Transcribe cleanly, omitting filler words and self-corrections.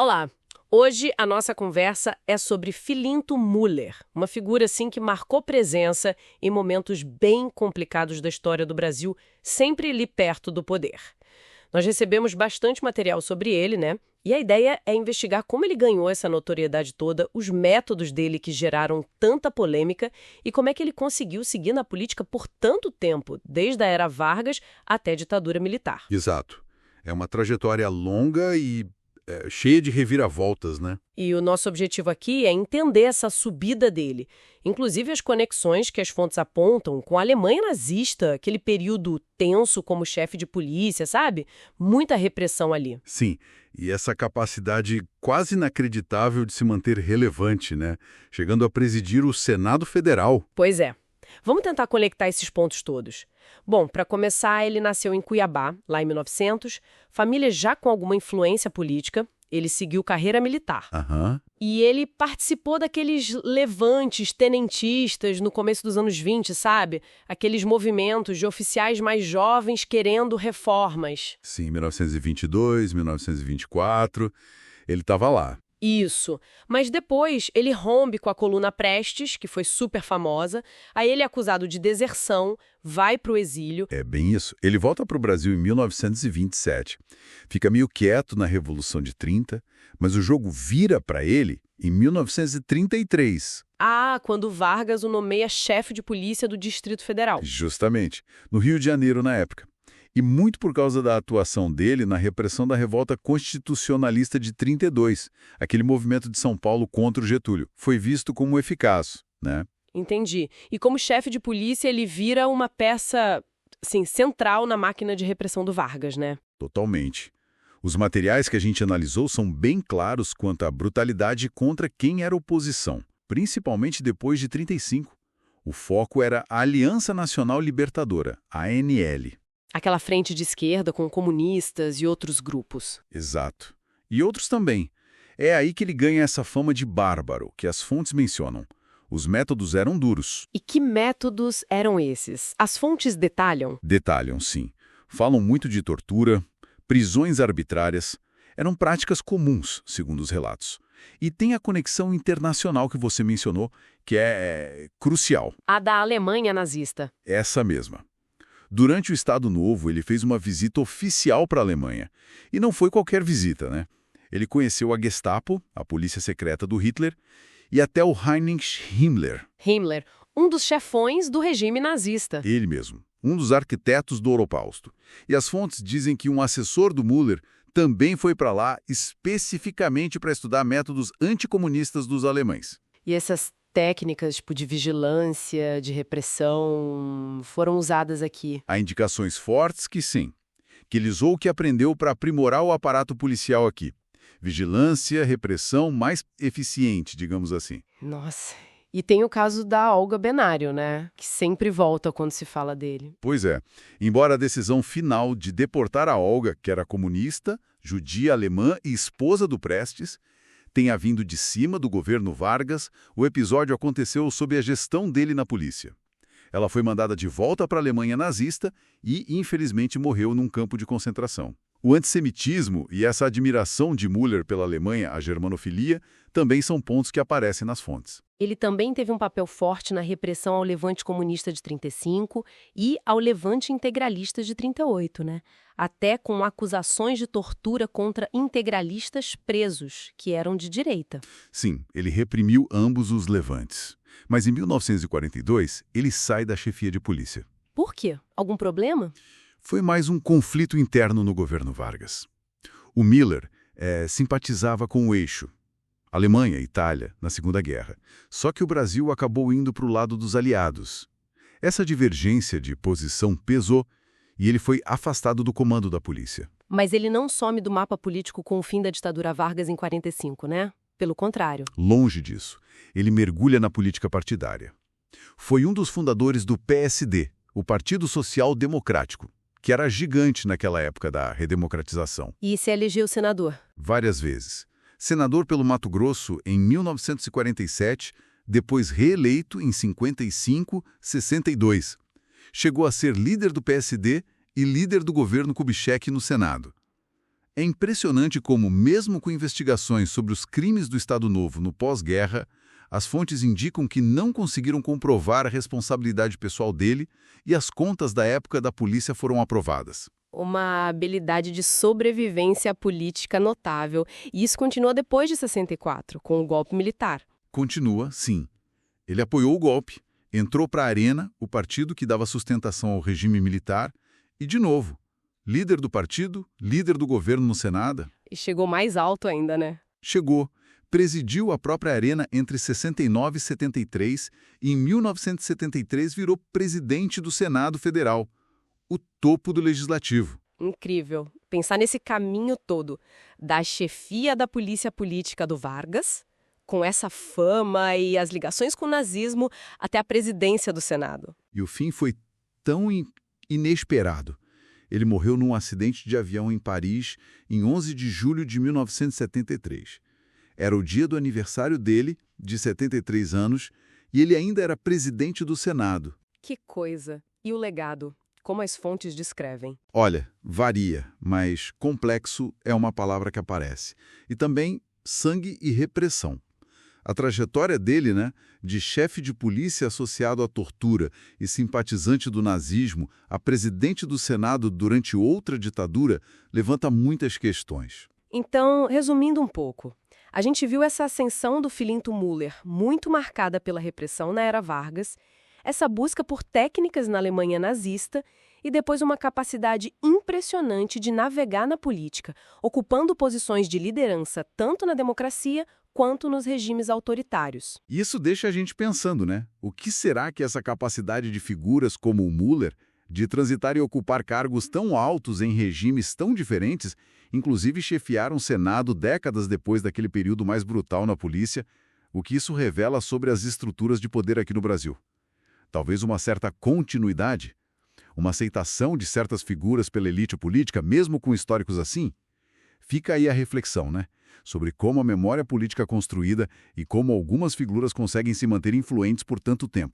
Olá! Hoje a nossa conversa é sobre Filinto Müller, uma figura assim que marcou presença em momentos bem complicados da história do Brasil, sempre ali perto do poder. Nós recebemos bastante material sobre ele, né? E a ideia é investigar como ele ganhou essa notoriedade toda, os métodos dele que geraram tanta polêmica e como é que ele conseguiu seguir na política por tanto tempo, desde a era Vargas até a ditadura militar. Exato. É uma trajetória longa e cheia de reviravoltas, né? E o nosso objetivo aqui é entender essa subida dele, inclusive as conexões que as fontes apontam com a Alemanha nazista, aquele período tenso como chefe de polícia, sabe? Muita repressão ali. Sim, e essa capacidade quase inacreditável de se manter relevante, né? Chegando a presidir o Senado Federal. Pois é. Vamos tentar conectar esses pontos todos. Bom, para começar, ele nasceu em Cuiabá, lá em 1900, família já com alguma influência política. Ele seguiu carreira militar. Aham. E ele participou daqueles levantes tenentistas no começo dos anos 20, sabe? Aqueles movimentos de oficiais mais jovens querendo reformas. Sim, 1922, 1924, ele estava lá. Isso. Mas depois ele rompe com a coluna Prestes, que foi super famosa. Aí ele é acusado de deserção, vai para o exílio. É bem isso. Ele volta para o Brasil em 1927. Fica meio quieto na Revolução de 30, mas o jogo vira para ele em 1933. Ah, quando Vargas o nomeia chefe de polícia do Distrito Federal. Justamente, no Rio de Janeiro na época. E muito por causa da atuação dele na repressão da revolta constitucionalista de 32, aquele movimento de São Paulo contra o Getúlio. Foi visto como eficaz, né? Entendi. E como chefe de polícia, ele vira uma peça, assim, central na máquina de repressão do Vargas, né? Totalmente. Os materiais que a gente analisou são bem claros quanto à brutalidade contra quem era oposição, principalmente depois de 35. O foco era a Aliança Nacional Libertadora, a ANL. Aquela frente de esquerda com comunistas e outros grupos. Exato. E outros também. É aí que ele ganha essa fama de bárbaro, que as fontes mencionam. Os métodos eram duros. E que métodos eram esses? As fontes detalham? Detalham, sim. Falam muito de tortura, prisões arbitrárias. Eram práticas comuns, segundo os relatos. E tem a conexão internacional que você mencionou, que é crucial. A da Alemanha nazista. Essa mesma. Durante o Estado Novo, ele fez uma visita oficial para a Alemanha. E não foi qualquer visita, né? Ele conheceu a Gestapo, a polícia secreta do Hitler, e até o Heinrich Himmler. Himmler, um dos chefões do regime nazista. Ele mesmo, um dos arquitetos do Holocausto. E as fontes dizem que um assessor do Müller também foi para lá especificamente para estudar métodos anticomunistas dos alemães. E essas técnicas tipo de vigilância, de repressão, foram usadas aqui. Há indicações fortes que sim, que ele usou o que aprendeu para aprimorar o aparato policial aqui. Vigilância, repressão mais eficiente, digamos assim. Nossa. E tem o caso da Olga Benário, né? Que sempre volta quando se fala dele. Pois é. Embora a decisão final de deportar a Olga, que era comunista, judia alemã e esposa do Prestes, tenha vindo de cima do governo Vargas, o episódio aconteceu sob a gestão dele na polícia. Ela foi mandada de volta para a Alemanha nazista e, infelizmente, morreu num campo de concentração. O antissemitismo e essa admiração de Müller pela Alemanha, a germanofilia, também são pontos que aparecem nas fontes. Ele também teve um papel forte na repressão ao levante comunista de 35 e ao levante integralista de 38, né? Até com acusações de tortura contra integralistas presos, que eram de direita. Sim, ele reprimiu ambos os levantes. Mas em 1942, ele sai da chefia de polícia. Por quê? Algum problema? Foi mais um conflito interno no governo Vargas. O Müller simpatizava com o eixo. Alemanha e Itália, na Segunda Guerra. Só que o Brasil acabou indo para o lado dos aliados. Essa divergência de posição pesou e ele foi afastado do comando da polícia. Mas ele não some do mapa político com o fim da ditadura Vargas em 45, né? Pelo contrário. Longe disso. Ele mergulha na política partidária. Foi um dos fundadores do PSD, o Partido Social Democrático, que era gigante naquela época da redemocratização. E se elegeu senador? Várias vezes. Senador pelo Mato Grosso em 1947, depois reeleito em 55, 62. Chegou a ser líder do PSD e líder do governo Kubitschek no Senado. É impressionante como, mesmo com investigações sobre os crimes do Estado Novo no pós-guerra, as fontes indicam que não conseguiram comprovar a responsabilidade pessoal dele e as contas da época da polícia foram aprovadas. Uma habilidade de sobrevivência política notável. E isso continua depois de 64, com o golpe militar. Continua, sim. Ele apoiou o golpe, entrou para a Arena, o partido que dava sustentação ao regime militar, e, de novo, líder do partido, líder do governo no Senado. E chegou mais alto ainda, né? Chegou, presidiu a própria Arena entre 69 e 73 e, em 1973, virou presidente do Senado Federal, o topo do Legislativo. Incrível. Pensar nesse caminho todo, da chefia da polícia política do Vargas, com essa fama e as ligações com o nazismo, até a presidência do Senado. E o fim foi tão inesperado. Ele morreu num acidente de avião em Paris em 11 de julho de 1973. Era o dia do aniversário dele, de 73 anos, e ele ainda era presidente do Senado. Que coisa! E o legado? Como as fontes descrevem? Olha, varia, mas complexo é uma palavra que aparece. E também sangue e repressão. A trajetória dele, de chefe de polícia associado à tortura e simpatizante do nazismo a presidente do Senado durante outra ditadura, levanta muitas questões. Então, resumindo um pouco, a gente viu essa ascensão do Filinto Müller, muito marcada pela repressão na era Vargas, essa busca por técnicas na Alemanha nazista e depois uma capacidade impressionante de navegar na política, ocupando posições de liderança tanto na democracia quanto nos regimes autoritários. Isso deixa a gente pensando, O que será que essa capacidade de figuras como o Müller, de transitar e ocupar cargos tão altos em regimes tão diferentes, inclusive chefiaram o Senado décadas depois daquele período mais brutal na polícia, o que isso revela sobre as estruturas de poder aqui no Brasil? Talvez uma certa continuidade? Uma aceitação de certas figuras pela elite política, mesmo com históricos assim? Fica aí a reflexão, sobre como a memória política é construída e como algumas figuras conseguem se manter influentes por tanto tempo.